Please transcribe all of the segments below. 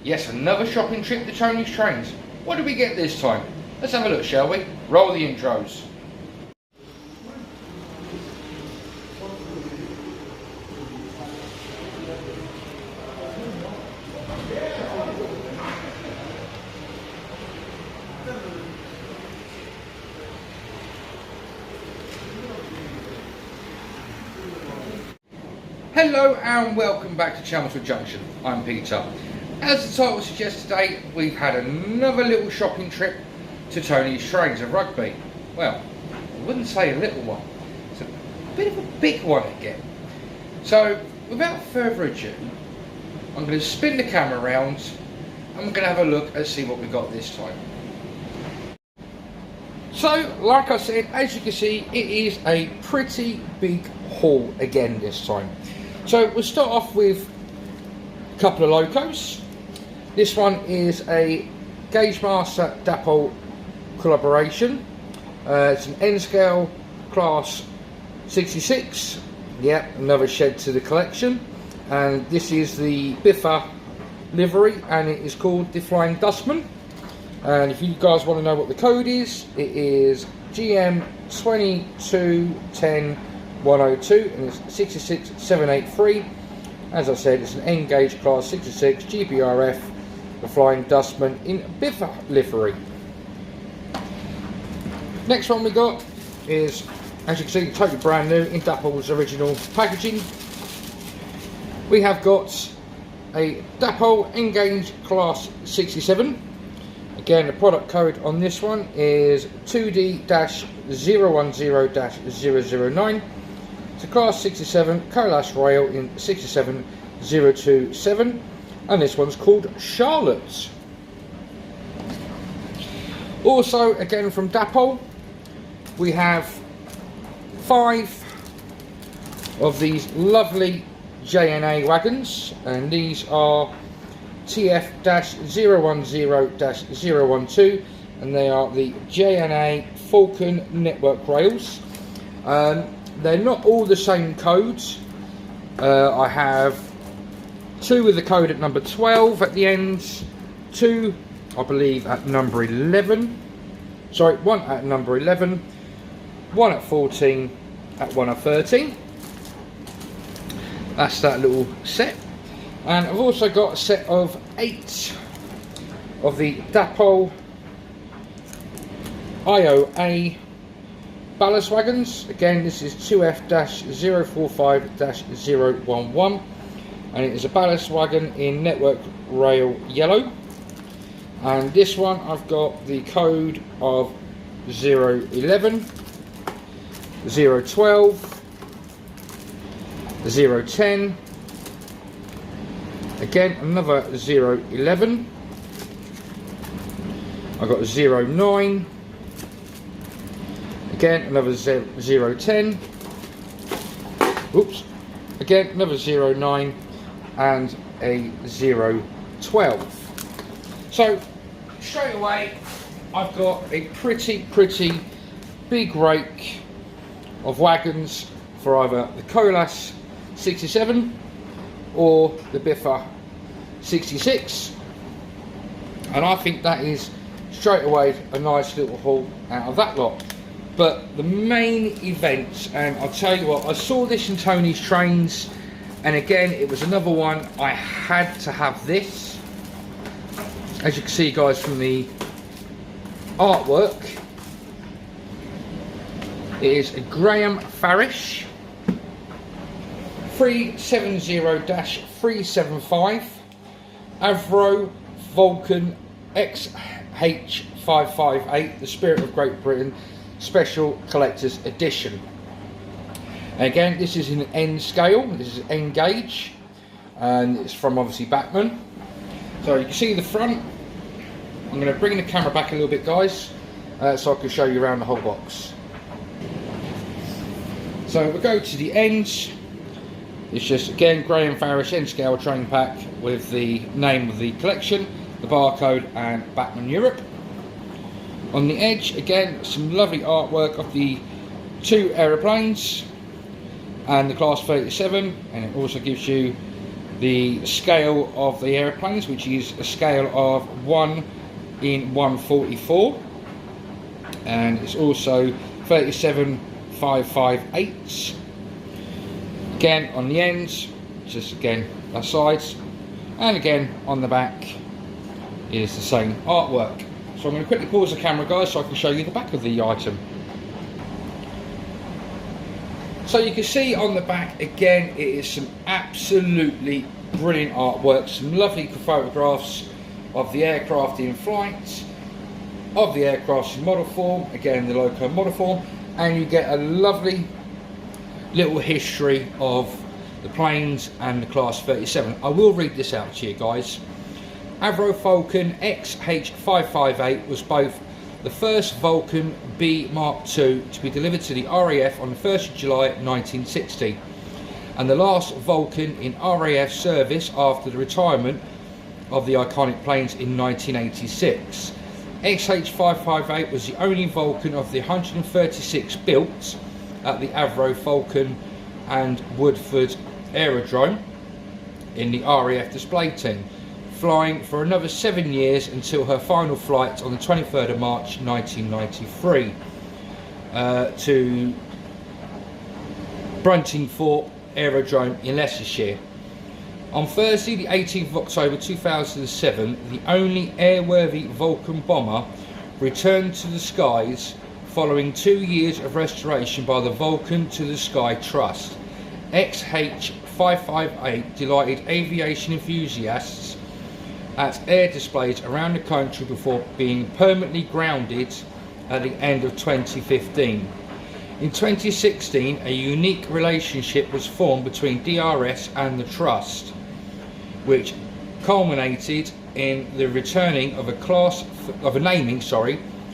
Yes, another shopping trip to Tonys Trains. What did we get this time? Let's have a look, shall we? Roll the intros. Hello and welcome back to Chelmswood Junction. I'm Peter. As the title suggests today, we've had another little shopping trip to Tonys Trains of Rugby. Well, I wouldn't say a little one. It's a bit of a big one again. So, without further ado, I'm going to spin the camera around and we're going to have a look and see what we got this time. So, like I said, as you can see, it is a pretty big haul again this time. So we'll start off with a couple of locos. This one is a Gaugemaster Dapol collaboration. It's an N-scale class 66. Yeah, another shed to the collection. And this is the Biffa livery, and it is called the Flying Dustman. And if you guys want to know what the code is, it is GM 2210 102 and it's 66783. As I said, it's an N-gauge class 66 GBRF, the Flying Dustman in Biffa livery. Next one we got is, as you can see, totally brand new in Dapol's original packaging. We have got a Dapol N-gauge class 67. Again, the product code on this one is 2D-010-009. It's a class 67 coalesce rail in 67027, and this one's called Charlotte. Also, again from Dapol, we have 5 of these lovely JNA wagons, and these are TF-010-012, and they are the JNA Vulcan network rails. They're not all the same codes. I have 2 with the code at number 12 at the end, 2 I believe at number 11, sorry, 1 at number 11, 1 at 14, at 1 at 13. That's that little set. And I've also got a set of 8 of the Dapol IOA ballast wagons. Again, this is 2F-045-011, and it is a ballast wagon in network rail yellow. And this one I've got the code of 011, 012, 010. Again, another 011. I've got 09. Again, another 010. Oops. Again, another 09 and a 012. So, straight away, I've got a pretty big rake of wagons for either the Colas 67 or the Biffa 66. And I think that is straight away a nice little haul out of that lot. But the main event, and I'll tell you what, I saw this in Tonys Trains, and again it was another one I had to have this. As you can see, guys, from the artwork, it is a Graham Farish 370-375 Avro Vulcan XH558, the Spirit of Great Britain Special Collector's Edition. And again, this is in N scale, this is N gauge, and it's from obviously Batman. So you can see the front. I'm going to bring the camera back a little bit, guys, so I can show you around the whole box. So we'll go to the ends. It's just, again, Graham Farish N scale train pack with the name of the collection, the barcode, and Batman Europe. On the edge, again, some lovely artwork of the 2 aeroplanes and the class 37, and it also gives you the scale of the airplanes, which is a scale of 1 in 144, and it's also 37.558. Again on the ends, just again the sides, and again on the back is the same artwork. So I'm going to quickly pause the camera, guys, so I can show you the back of the item. So you can see on the back, again, it is some absolutely brilliant artwork, some lovely photographs of the aircraft in flight, of the aircraft's model form, again the Loco model form, and you get a lovely little history of the planes and the Class 37. I will read this out to you, guys. Avro Vulcan XH558 was both the first Vulcan B Mark II to be delivered to the RAF on the 1st of July 1960, and the last Vulcan in RAF service after the retirement of the iconic planes in 1986. XH558 was the only Vulcan of the 136 built at the Avro, Vulcan and Woodford Aerodrome in the RAF display team, flying for another 7 years until her final flight on the 23rd of March 1993 to Bruntingthorpe Aerodrome in Leicestershire. On Thursday the 18th of October 2007, the only airworthy Vulcan bomber returned to the skies following 2 years of restoration by the Vulcan to the Sky Trust. XH558 delighted aviation enthusiasts at air displays around the country before being permanently grounded at the end of 2015. In 2016, a unique relationship was formed between DRS and the Trust, which culminated in the returning of a naming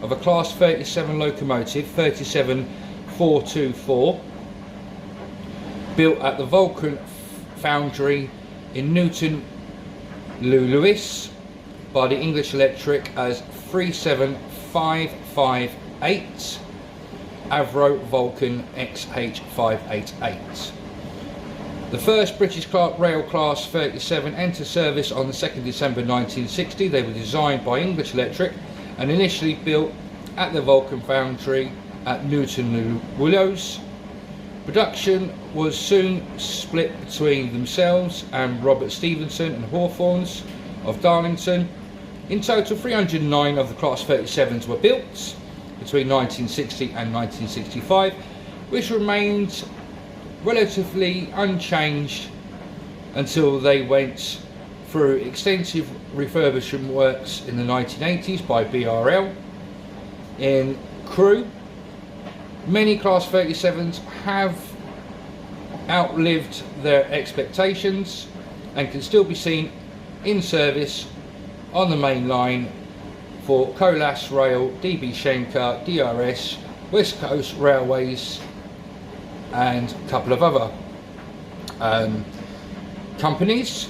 of a Class 37 locomotive, 37424, built at the Vulcan foundry in Newton Lewis by the English Electric as 37558 Avro Vulcan XH558. The first British Rail Class 37 entered service on the 2nd December 1960. They were designed by English Electric and initially built at the Vulcan foundry at Newton Lewis. Production was soon split between themselves and Robert Stevenson and Hawthorns of Darlington. In total, 309 of the Class 37s were built between 1960 and 1965, which remained relatively unchanged until they went through extensive refurbishment works in the 1980s by BRL. In crew, many Class 37s have outlived their expectations and can still be seen in service on the main line for Colas Rail, DB Schenker, DRS, West Coast Railways and a couple of other companies.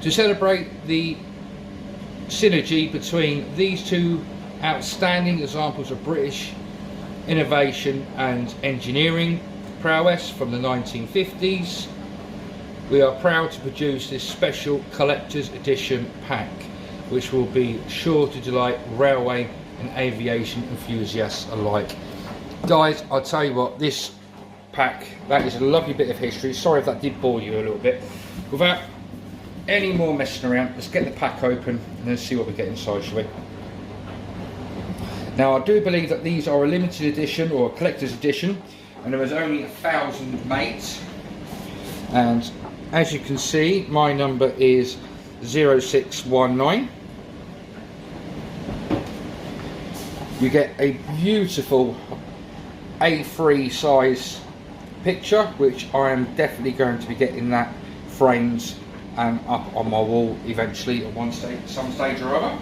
To celebrate the synergy between these two outstanding examples of British innovation and engineering prowess from the 1950s, we are proud to produce this special collector's edition pack, which will be sure to delight railway and aviation enthusiasts alike. Guys, I'll tell you what, this pack, that is a lovely bit of history. Sorry if that did bore you a little bit. Without any more messing around, let's get the pack open and then see what we get inside, shall we? Now, I do believe that these are a limited edition or a collector's edition, and there was only 1,000 made. And as you can see, my number is 0619. You get a beautiful A3 size picture, which I am definitely going to be getting that framed and up on my wall eventually at some stage or other.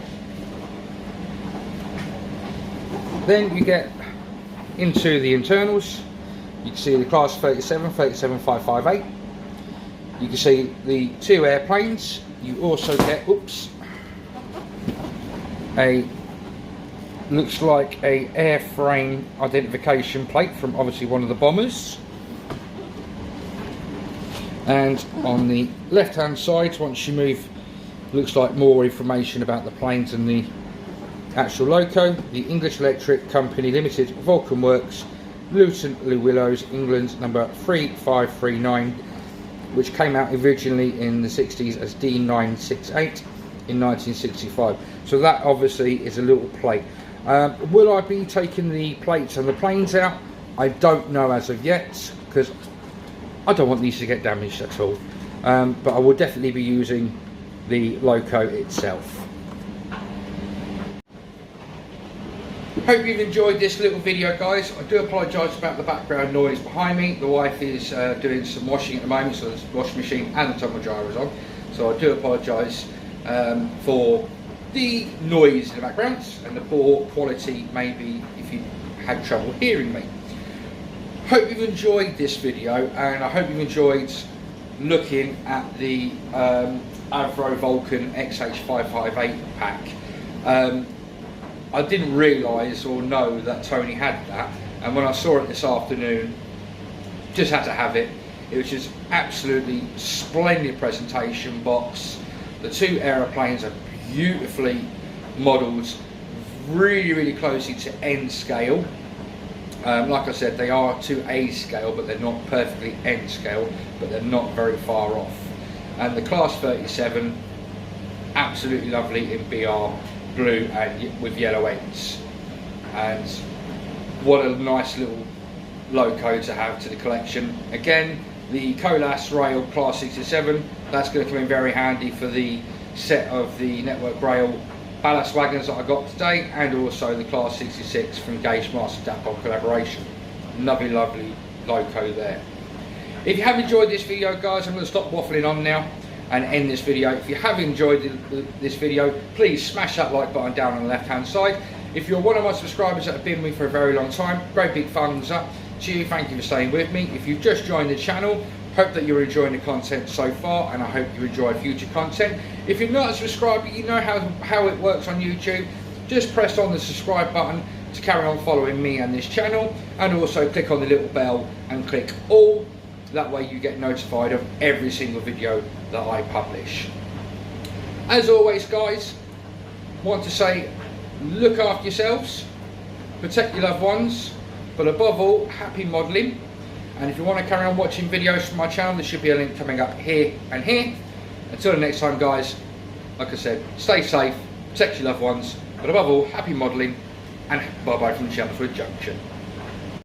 Then you get into the internals. You can see the Class 37, 37558. You can see the two airplanes. You also get, looks like a airframe identification plate from obviously one of the bombers. And on the left hand side, once you move, looks like more information about the planes and the actual loco. The English Electric Company Limited, Vulcan Works, Luton Le Willows, England, number 3539, which came out originally in the 60s as D968 in 1965. So that obviously is a little plate. Will I be taking the plates and the planes out? I don't know as of yet, because I don't want these to get damaged at all. But I will definitely be using the loco itself. Hope you've enjoyed this little video, guys. I do apologise about the background noise behind me. The wife is doing some washing at the moment, so the washing machine and the tumble dryer is on. So I do apologise for the noise in the background and the poor quality, maybe if you had trouble hearing me. Hope you've enjoyed this video, and I hope you've enjoyed looking at the Avro Vulcan XH558 pack. I didn't realise or know that Tony had that, and when I saw it this afternoon, just had to have it. It was just absolutely splendid presentation box. The two aeroplanes are beautifully modelled, really closely to N scale. Like I said, they are to A scale, but they're not perfectly N scale, but they're not very far off. And the Class 37, absolutely lovely in BR blue and with yellow ends. And what a nice little loco to have to the collection. Again, the Colas Rail Class 67, that's going to come in very handy for the set of the Network Rail ballast wagons that I got today, and also the Class 66 from Gaugemaster Dapol collaboration. Lovely loco there. If you have enjoyed this video, guys, I'm going to stop waffling on now and end this video. If you have enjoyed this video, please smash that like button down on the left hand side. If you're one of my subscribers that have been with me for a very long time, great big thumbs up to you. Thank you for staying with me. If you've just joined the channel, hope that you're enjoying the content so far, and I hope you enjoy future content. If you're not a subscriber, you know how it works on YouTube. Just press on the subscribe button to carry on following me and this channel, and also click on the little bell and click all. That way you get notified of every single video that I publish. As always, guys, want to say, look after yourselves, protect your loved ones, but above all, happy modelling. And if you want to carry on watching videos from my channel, there should be a link coming up here and here. Until the next time, guys, like I said, stay safe, protect your loved ones, but above all, happy modelling, and bye bye from Chelmswood Junction.